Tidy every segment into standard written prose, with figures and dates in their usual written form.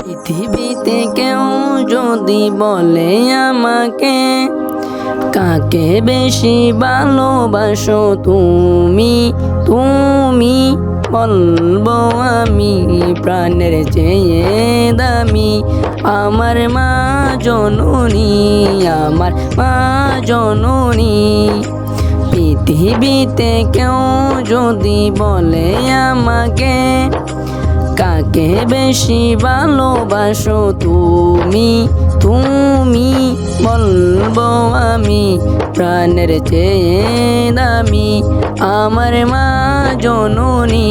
পৃথিবীতে কেউ যদি বলে আমাকে কাকে বেশি ভালোবাসো তুমি, তুমি বলবো আমি প্রাণের চেয়ে দামি আমার মা জননী, আমার মা জননী। পৃথিবীতে কেউ যদি বলে আমাকে কাকে বেশি ভালোবাসো তুমি, তুমি বলবো আমি প্রাণের চেয়ে দামি আমার মা জননী,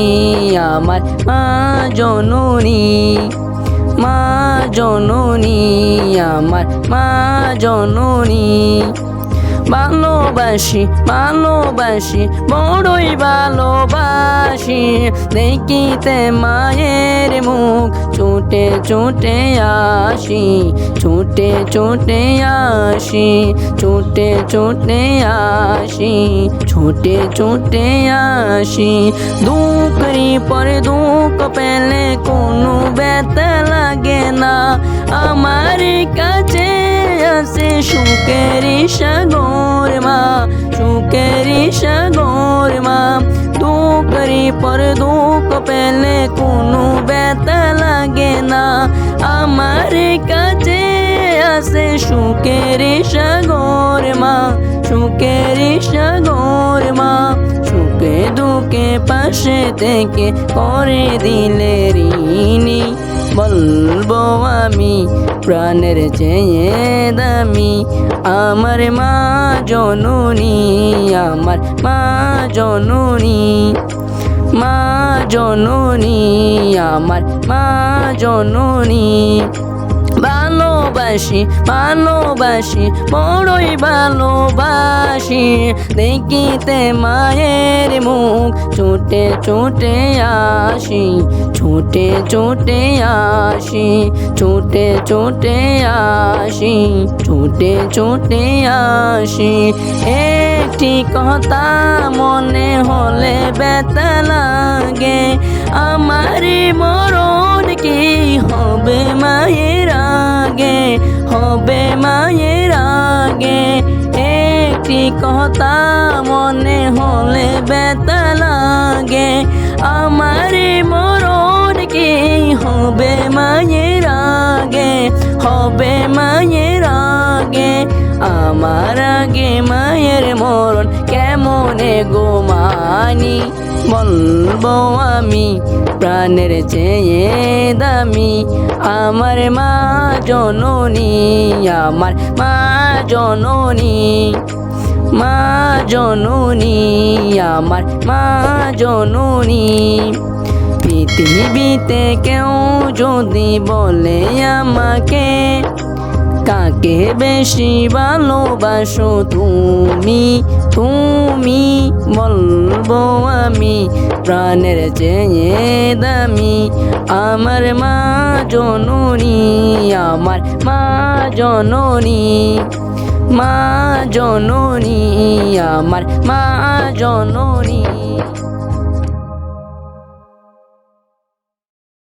আমার মা জননী, মা জননী, আমার মা জননী। ভালোবাসি ভালোবাসি বড়ই ভালোবাসি, দেখিতে মায়ের মুখ ছুটে ছুটে আসি, ছুটে ছুটে আসি, ছুটে ছুটে আসি, ছুটে ছুটে আসি। দুঃখের পরে দুঃখ পেলে কোনো ব্যথা লাগে না, আমার কাছে আসে সুখের সাগর মা, সুখের সাগর মা। দুঃখের পর দুঃখ পেলে কোনো ব্যথা লাগে না, আমার কাছে আসে সুখের সাগর মা, সুখের সাগর মা। সুখে দুঃখে পাশে থেকে করে দিলে ঋণী, বলবো আমি প্রাণের চেয়ে দামি আমার মা জননী, আমার মা জননী, মা জননী, আমার মা জননী। ভালোবাসি ভালোবাসি বড়ই ভালোবাসি, দেখিতে মায়ের মুখ ছুটে ছুটে আসি, ছুটে ছুটে আসি, ছুটে ছুটে আসি, ছুটে ছুটে আসি। একটি কথা মনে হলে ব্যথা লাগে, আমার মরণ কি হবে মায়ের আগে, হবে মায়ের আগে। একটি কথা মনে হলে ব্যথা লাগে, আমার মরণ কি হবে মায়ের আগে, হবে মায়ের আগে। আমার আগে মায়ের মরণ কেমনে গো মানি, বলবো আমি প্রাণের চেয়ে দামি আমার মা জননী, আমার মা জননী, মা জননী, আমার মা জননী। পৃথিবীতে কেউ যদি বলে আমাকে কাকে বেশি ভালোবাসো তুমি, তুমি বলবো আমি প্রাণের চেয়ে দামি আমার মা জননী, আমার মা জননী, মা জননী, আমার মা জননী।